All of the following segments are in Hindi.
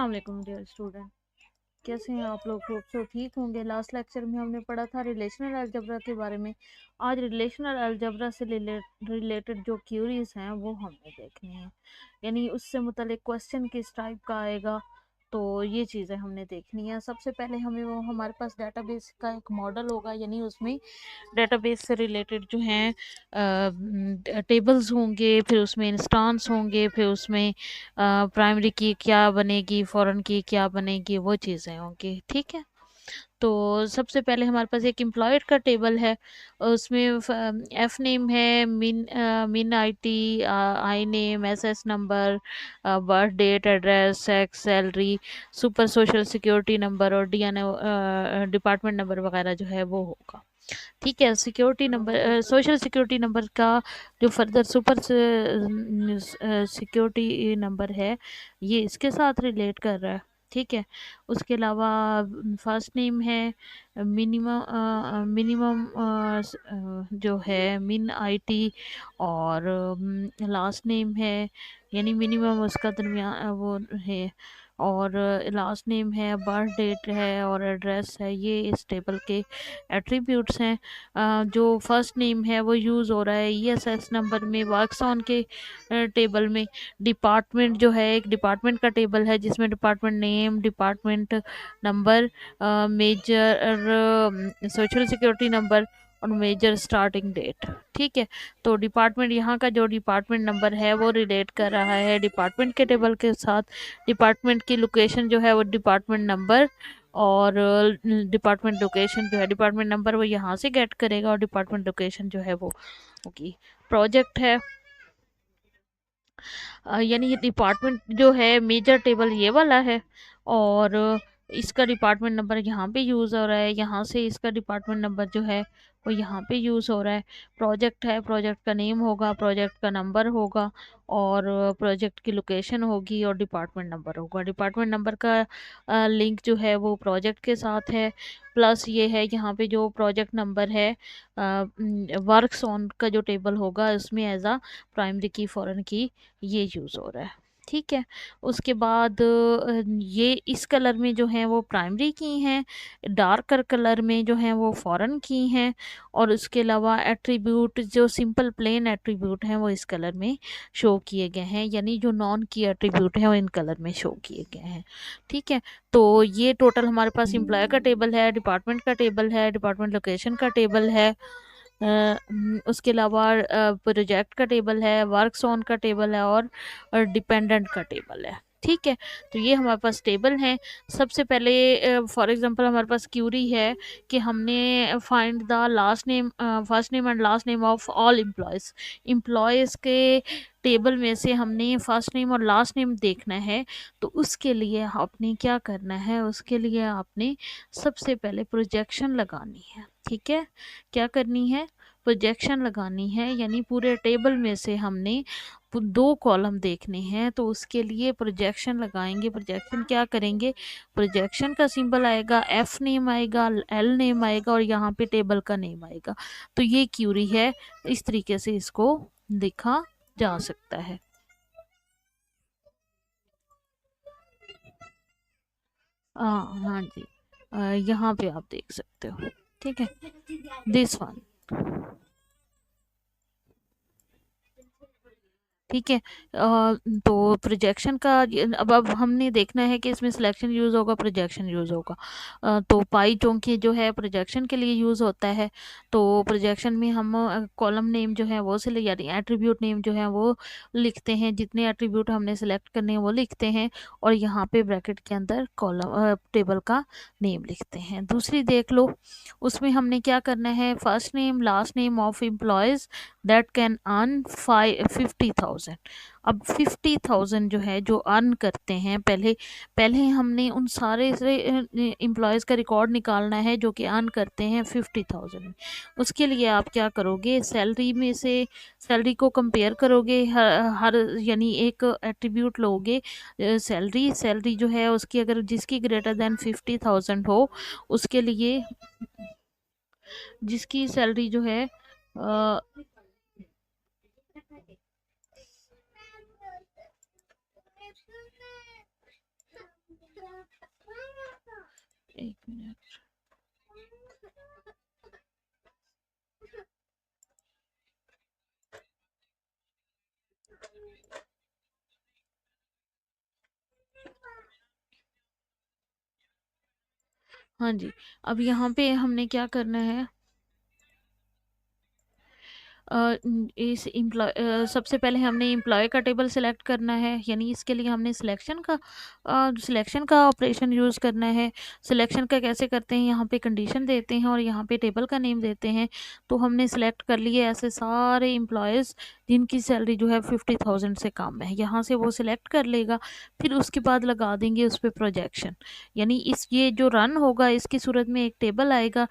अस्सलाम डियर स्टूडेंट, कैसे हैं आप लोग? होप सो ठीक होंगे। लास्ट लेक्चर में हमने पढ़ा था रिलेशनल अलजेब्रा के बारे में। आज रिलेशनल अलजेब्रा से रिलेटेड जो क्यूरीज हैं वो हमने देखनी है, यानी उससे मुतल्लिक क्वेश्चन किस टाइप का आएगा, तो ये चीज़ें हमने देखनी है। सबसे पहले हमें वो हमारे पास डाटाबेस का एक मॉडल होगा, यानी उसमें डेटाबेस से रिलेटेड जो हैं टेबल्स होंगे, फिर उसमें इंस्टांस होंगे, फिर उसमें प्राइमरी की क्या बनेगी, फॉरेन की क्या बनेगी, वो चीज़ें होंगी। ठीक है, तो सबसे पहले हमारे पास एक एम्प्लॉयर का टेबल है। उसमें एफ नेम है, minit, I name, SS number, birth date, address, sex, salary, super social security number और डीएनए डिपार्टमेंट नंबर वगैरह जो है वो होगा। ठीक है, security number, social security number का जो फर्दर सुपर सिक्योरिटी नंबर है, ये इसके साथ रिलेट कर रहा है। ठीक है, उसके अलावा फर्स्ट नेम है, मिनिमम जो है मिन आईटी, और लास्ट नेम है, यानी मिनिमम उसका दरमियान वो है, और लास्ट नेम है, बर्थ डेट है और एड्रेस है। ये इस टेबल के एट्रीब्यूट्स हैं। जो फर्स्ट नेम है वो यूज़ हो रहा है ईएसएस नंबर में, वर्क्स ऑन के टेबल में। डिपार्टमेंट जो है, एक डिपार्टमेंट का टेबल है जिसमें department name, department number, major social security number और मेजर स्टार्टिंग डेट। ठीक है, तो डिपार्टमेंट, यहाँ का जो डिपार्टमेंट नंबर है वो रिलेट कर रहा है डिपार्टमेंट के टेबल के साथ। डिपार्टमेंट की लोकेशन जो है वो डिपार्टमेंट नंबर, और डिपार्टमेंट लोकेशन जो है, डिपार्टमेंट नंबर वो यहाँ से गेट करेगा और डिपार्टमेंट लोकेशन जो है वो होगी। प्रोजेक्ट है, यानी ये डिपार्टमेंट जो है मेजर टेबल ये वाला है, और इसका डिपार्टमेंट नंबर यहाँ पे यूज़ हो रहा है, यहाँ से इसका डिपार्टमेंट नंबर जो है वो यहाँ पे यूज़ हो रहा है। प्रोजेक्ट है, प्रोजेक्ट का नेम होगा, प्रोजेक्ट का नंबर होगा, और प्रोजेक्ट की लोकेशन होगी और डिपार्टमेंट नंबर होगा। डिपार्टमेंट नंबर का लिंक जो है वो प्रोजेक्ट के साथ है, प्लस ये है यहाँ पे जो प्रोजेक्ट नंबर है, वर्क्स ऑन का जो टेबल होगा उसमें एज आ प्राइमरी की, फॉरेन की, ये यूज़ हो रहा है। ठीक है, उसके बाद ये इस कलर में जो है वो प्राइमरी की हैं, डार्कर कलर में जो है वो फॉरेन की हैं, और उसके अलावा एट्रीब्यूट जो सिंपल प्लेन एट्रीब्यूट हैं वो इस कलर में शो किए गए हैं, यानी जो नॉन की एट्रीब्यूट हैं वो इन कलर में शो किए गए हैं। ठीक है, तो ये टोटल हमारे पास एम्प्लॉयर का टेबल है, डिपार्टमेंट का टेबल है, डिपार्टमेंट लोकेशन का टेबल है, उसके अलावा प्रोजेक्ट का टेबल है, वर्क्स ऑन का टेबल है, और डिपेंडेंट का टेबल है। ठीक है, तो ये हमारे पास टेबल हैं। सबसे पहले फॉर एग्जांपल हमारे पास क्यूरी है कि हमने find the last name, first name and last name of all employees. Employees के टेबल में से हमने फर्स्ट नेम और लास्ट नेम देखना है, तो उसके लिए आपने क्या करना है, उसके लिए आपने सबसे पहले प्रोजेक्शन लगानी है। ठीक है, क्या करनी है, प्रोजेक्शन लगानी है, यानी पूरे टेबल में से हमने दो कॉलम देखने हैं, तो उसके लिए प्रोजेक्शन लगाएंगे। प्रोजेक्शन क्या करेंगे, प्रोजेक्शन का सिंबल आएगा, एफ नेम आएगा, एल नेम आएगा, और यहाँ पे टेबल का नेम आएगा। तो ये क्यूरी है, इस तरीके से इसको लिखा जा सकता है। हाँ जी, यहाँ पे आप देख सकते हो। ठीक है, दिस वन। ठीक है, तो प्रोजेक्शन का अब हमने देखना है कि इसमें सिलेक्शन यूज़ होगा, प्रोजेक्शन यूज़ होगा। तो पाई चौंकी जो है प्रोजेक्शन के लिए यूज़ होता है। तो प्रोजेक्शन में हम कॉलम नेम जो है वो यानी एट्रीब्यूट नेम जो है वो लिखते हैं, जितने एट्रीब्यूट हमने सेलेक्ट करने हैं वो लिखते हैं, और यहाँ पे ब्रैकेट के अंदर कॉलम टेबल का नेम लिखते हैं। दूसरी देख लो, उसमें हमने क्या करना है, first name last name of employees that can earn 50,000। अब 50,000 जो है जो अर्न करते हैं, पहले पहले हमने उन सारे से एम्प्लॉयज़ का रिकॉर्ड निकालना है जो कि अर्न करते हैं 50,000। उसके लिए आप क्या करोगे, सैलरी में से सैलरी को कंपेयर करोगे, हर यानी एक एट्रीब्यूट लोगे, सैलरी सैलरी जो है उसकी अगर जिसकी ग्रेटर देन 50,000 हो, उसके लिए जिसकी सैलरी जो है एक मिनट। हाँ जी, अब यहाँ पे हमने क्या करना है, सबसे पहले हमने एम्प्लॉय का टेबल सेलेक्ट करना है, यानी इसके लिए हमने सिलेक्शन का ऑपरेशन यूज़ करना है। सिलेक्शन का कैसे करते हैं, यहाँ पे कंडीशन देते हैं और यहाँ पे टेबल का नेम देते हैं। तो हमने सेलेक्ट कर लिए ऐसे सारे एम्प्लॉयज़ जिनकी सैलरी जो है 50,000 से कम है, यहाँ से वो सिलेक्ट कर लेगा। फिर उसके बाद लगा देंगे उस पर प्रोजेक्शन, यानी ये जो रन होगा इसकी सूरत में एक टेबल आएगा।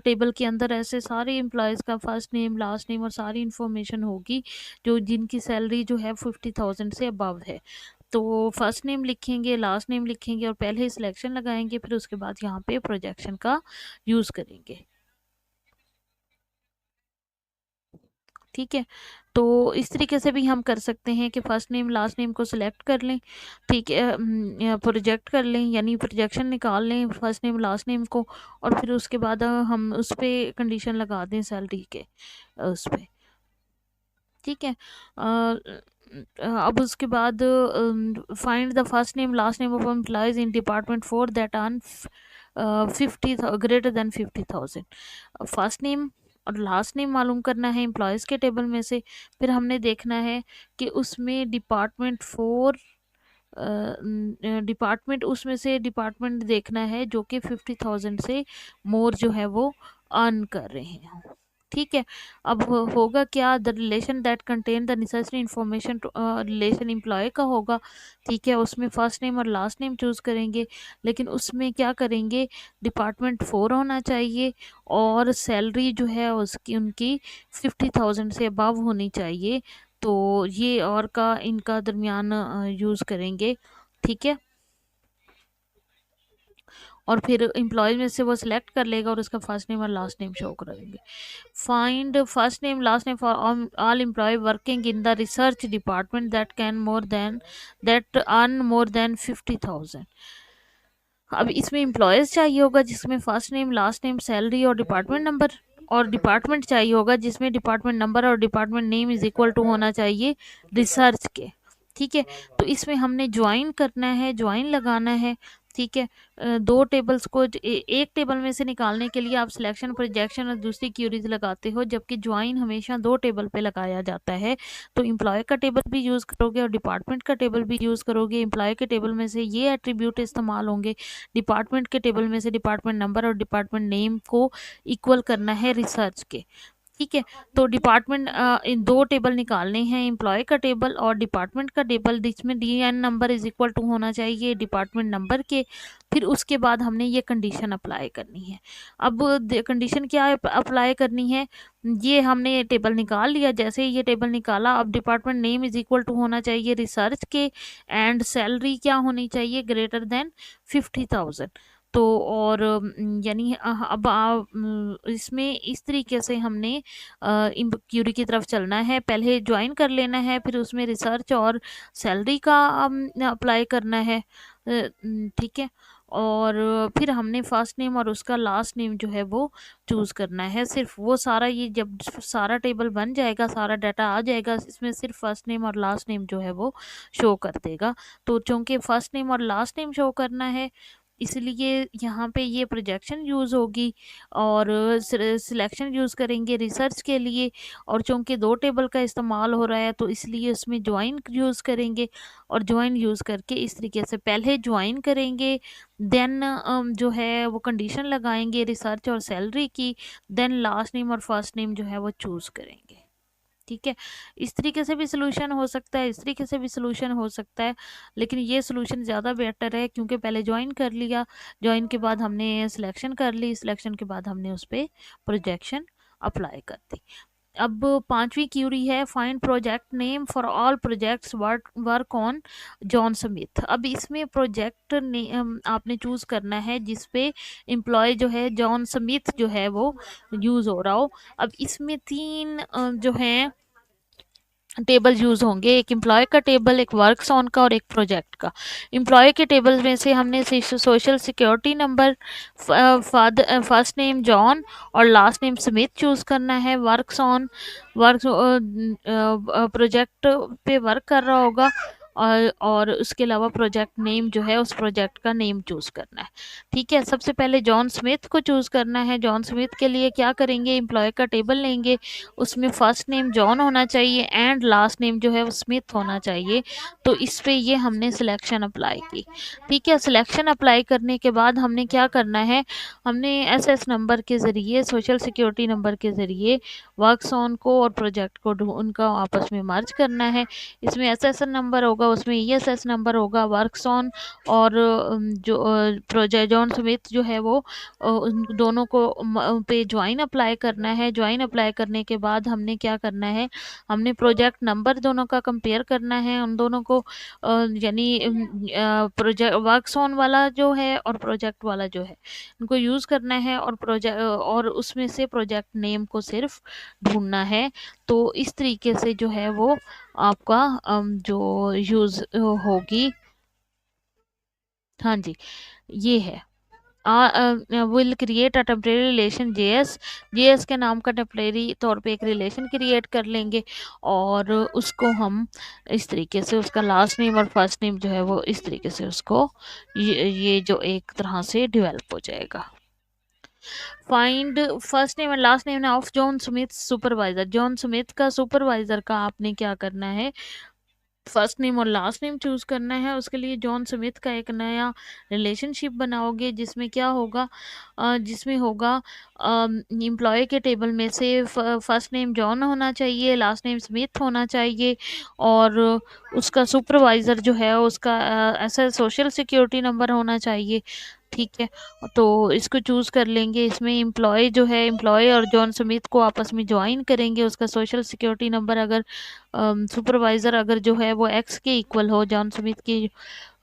टेबल के अंदर ऐसे सारे एम्प्लॉयज़ का फर्स्ट नेम, लास्ट नेम और सारी इन्फॉर्मेशन होगी जो जिनकी सैलरी जो है 50,000 से अबव है। तो फर्स्ट नेम लिखेंगे, लास्ट नेम लिखेंगे और पहले ही सिलेक्शन लगाएंगे, फिर उसके बाद यहाँ पे प्रोजेक्शन का यूज़ करेंगे। ठीक है, तो इस तरीके से भी हम कर सकते हैं कि फ़र्स्ट नेम लास्ट नेम को सिलेक्ट कर लें, ठीक है, प्रोजेक्ट कर लें, यानी प्रोजेक्शन निकाल लें फ़र्स्ट नेम लास्ट नेम को, और फिर उसके बाद हम उस पर कंडीशन लगा दें सैलरी के उस पर। ठीक है, अब उसके बाद find the first name last name of employees in department 4 that earn 50 greater than 50,000। First name और लास्ट नेम मालूम करना है एम्प्लॉयज़ के टेबल में से। फिर हमने देखना है कि उसमें डिपार्टमेंट उसमें से डिपार्टमेंट देखना है जो कि 50,000 से मोर जो है वो अर्न कर रहे हैं। ठीक है, अब होगा क्या, the relation that contain the necessary information, relation employee का होगा। ठीक है, उसमें फर्स्ट नेम और लास्ट नेम चूज़ करेंगे, लेकिन उसमें क्या करेंगे, डिपार्टमेंट 4 होना चाहिए और सैलरी जो है उसकी उनकी 50,000 से अबव होनी चाहिए। तो ये और का इनका दरमियान यूज़ करेंगे। ठीक है, और फिर एम्प्लॉय में से वो सिलेक्ट कर लेगा और उसका फर्स्ट नेम और लास्ट नेम शो करेंगे। Find first name last name for all employee working in the research department that earn more than 50,000। अब इसमें एम्प्लॉयज़ चाहिए होगा जिसमें first name last name salary और डिपार्टमेंट नंबर, और डिपार्टमेंट चाहिए होगा जिसमें डिपार्टमेंट नंबर और department name is equal to होना चाहिए रिसर्च के। ठीक है, तो इसमें हमने ज्वाइन करना है, ज्वाइन लगाना है। ठीक है, दो टेबल्स को एक टेबल में से निकालने के लिए आप सिलेक्शन, प्रोजेक्शन और दूसरी क्यूरीज लगाते हो, जबकि ज्वाइन हमेशा दो टेबल पे लगाया जाता है। तो एम्प्लॉय का टेबल भी यूज़ करोगे और डिपार्टमेंट का टेबल भी यूज़ करोगे। एम्प्लॉय के टेबल में से ये एट्रीब्यूट इस्तेमाल होंगे, डिपार्टमेंट के टेबल में से डिपार्टमेंट नंबर और डिपार्टमेंट नेम को इक्वल करना है रिसर्च के। ठीक है, तो डिपार्टमेंट इन दो टेबल निकालने हैं, एम्प्लॉय का टेबल और डिपार्टमेंट का टेबल, जिसमें D N number is equal to होना चाहिए डिपार्टमेंट नंबर के। फिर उसके बाद हमने ये कंडीशन अप्लाई करनी है। अब कंडीशन क्या अप्लाई करनी है, ये हमने टेबल निकाल लिया। जैसे ही ये टेबल निकाला, अब department name is equal to होना चाहिए रिसर्च के, एंड सैलरी क्या होनी चाहिए, ग्रेटर देन 50,000। तो और यानी अब इसमें इस तरीके से हमने क्यूरी की तरफ चलना है। पहले ज्वाइन कर लेना है, फिर उसमें रिसर्च और सैलरी का अप्लाई करना है। ठीक है, और फिर हमने फर्स्ट नेम और उसका लास्ट नेम जो है वो चूज़ करना है। सिर्फ वो सारा, ये जब सारा टेबल बन जाएगा, सारा डाटा आ जाएगा, इसमें सिर्फ फर्स्ट नेम और लास्ट नेम जो है वो शो कर देगा। तो चूँकि फर्स्ट नेम और लास्ट नेम शो करना है, इसलिए यहाँ पे ये प्रोजेक्शन यूज़ होगी और सिलेक्शन यूज़ करेंगे रिसर्च के लिए। और चूँकि दो टेबल का इस्तेमाल हो रहा है, तो इसलिए उसमें ज्वाइन यूज़ करेंगे, और ज्वाइन यूज़ करके इस तरीके से पहले ज्वाइन करेंगे, देन जो है वो कंडीशन लगाएंगे रिसर्च और सैलरी की, देन लास्ट नेम और फर्स्ट नेम जो है वो चूज़ करेंगे। ठीक है, इस तरीके से भी सोल्यूशन हो सकता है, इस तरीके से भी सोल्यूशन हो सकता है, लेकिन ये सोल्यूशन ज़्यादा बेटर है, क्योंकि पहले ज्वाइन कर लिया, ज्वाइन के बाद हमने सिलेक्शन कर ली, सिलेक्शन के बाद हमने उस पर प्रोजेक्शन अप्लाई कर दी। अब पांचवी क्यूरी है, find project name for all projects work on John Smith. अब इसमें प्रोजेक्ट ने आपने चूज़ करना है जिसपे एम्प्लॉय जो है जॉन स्मिथ जो है वो यूज़ हो रहा हो। अब इसमें तीन जो है टेबल यूज़ होंगे, एक एम्प्लॉय का टेबल, एक वर्क्स ऑन का और एक प्रोजेक्ट का। एम्प्लॉय के टेबल में से हमने social security number, first name John और लास्ट नेम स्मिथ चूज़ करना है। वर्क्स ऑन, वर्क प्रोजेक्ट पे वर्क कर रहा होगा, और उसके अलावा प्रोजेक्ट नेम जो है उस प्रोजेक्ट का नेम चूज़ करना है। ठीक है, सबसे पहले जॉन स्मिथ को चूज़ करना है। जॉन स्मिथ के लिए क्या करेंगे, एम्प्लॉय का टेबल लेंगे, उसमें फर्स्ट नेम जॉन होना चाहिए एंड लास्ट नेम जो है वो स्मिथ होना चाहिए। तो इस पे ये हमने सिलेक्शन अप्लाई की। ठीक है, सिलेक्शन अप्लाई करने के बाद हमने क्या करना है, हमने एसएस नंबर के ज़रिए, सोशल सिक्योरिटी नंबर के ज़रिए वर्क्स ऑन को और प्रोजेक्ट को उनका आपस में मर्ज करना है। इसमें एसएसएन नंबर होगा, उसमें ईएसएस नंबर होगा, वर्क्स ऑन और जो प्रोजेक्ट जॉन स्मिथ जो है वो उन दोनों को पे ज्वाइन अप्लाई करना है। ज्वाइन अप्लाई करने के बाद हमने क्या करना है, हमने प्रोजेक्ट नंबर दोनों का कंपेयर करना है, उन दोनों को यानी प्रोजेक्ट वर्क्स ऑन वाला जो है और प्रोजेक्ट वाला जो है उनको यूज़ करना है, और प्रोजेक्ट और उसमें से प्रोजेक्ट नेम को सिर्फ ढूंढना है। तो इस तरीके से जो है वो आपका जो यूज़ होगी। हाँ जी, ये है will create a temporary relation JS. JS के नाम का टेम्परेरी तौर पे एक रिलेशन क्रिएट कर लेंगे, और उसको हम इस तरीके से, उसका लास्ट नेम और फर्स्ट नेम जो है वो इस तरीके से उसको ये जो एक तरह से डेवलप हो जाएगा। Find first name and last name of John Smith supervisor. John Smith का सुपरवाइजर का आपने क्या करना है, फर्स्ट नेम और लास्ट नेम चूज़ करना है। उसके लिए जॉन स्मिथ का एक नया रिलेशनशिप बनाओगे, जिसमें क्या होगा, जिसमें होगा एम्प्लॉय के टेबल में से फर्स्ट नेम जॉन होना चाहिए, लास्ट नेम स्मिथ होना चाहिए, और उसका सुपरवाइज़र जो है उसका ऐसा सोशल सिक्योरिटी नंबर होना चाहिए। ठीक है, तो इसको चूज़ कर लेंगे। इसमें एम्प्लॉय जो है, एम्प्लॉय और जॉन स्मिथ को आपस में ज्वाइन करेंगे। उसका सोशल सिक्योरिटी नंबर अगर सुपरवाइज़र अगर जो है वो एक्स के इक्वल हो, जॉन स्मिथ की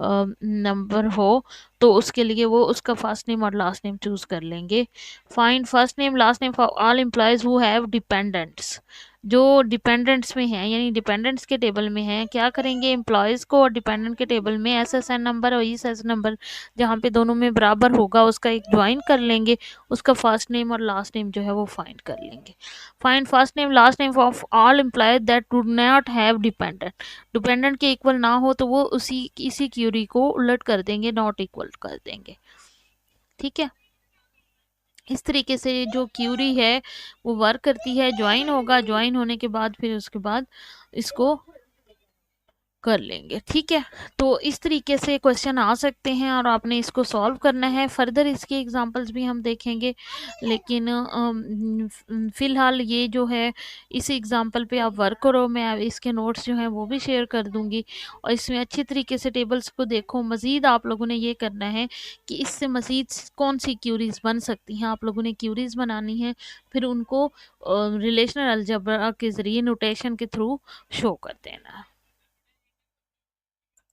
नंबर हो, तो उसके लिए वो उसका फर्स्ट नेम और लास्ट नेम चूज़ कर लेंगे। Find first name last name for all employees who have dependents. जो डिपेंडेंट्स में हैं, यानी डिपेंडेंट्स के टेबल में हैं, क्या करेंगे, एम्प्लॉयज़ को और डिपेंडेंट के टेबल में एसएसएन नंबर और ईएसएस नंबर जहाँ पे दोनों में बराबर होगा उसका एक ज्वाइन कर लेंगे, उसका फर्स्ट नेम और लास्ट नेम जो है वो फाइंड कर लेंगे। Find first name last name of all employees that do not have dependent. Dependent के इक्वल ना हो तो वो इसी क्यूरी को उलट कर देंगे, नॉट इक्वल कर देंगे। ठीक है, इस तरीके से जो क्यूरी है वो वर्क करती है। ज्वाइन होगा, ज्वाइन होने के बाद फिर उसके बाद इसको कर लेंगे। ठीक है, तो इस तरीके से क्वेश्चन आ सकते हैं और आपने इसको सॉल्व करना है। फर्दर इसके एग्जांपल्स भी हम देखेंगे, लेकिन फ़िलहाल ये जो है इस एग्जांपल पे आप वर्क करो। मैं इसके नोट्स जो हैं वो भी शेयर कर दूंगी, और इसमें अच्छी तरीके से टेबल्स को देखो। मज़ीद आप लोगों ने ये करना है कि इससे मज़ीद कौन सी क्यूरीज बन सकती हैं, आप लोगों ने क्यूरीज बनानी है, फिर उनको रिलेशनल अलजेब्रा के ज़रिए नोटेशन के थ्रू शो कर देना है।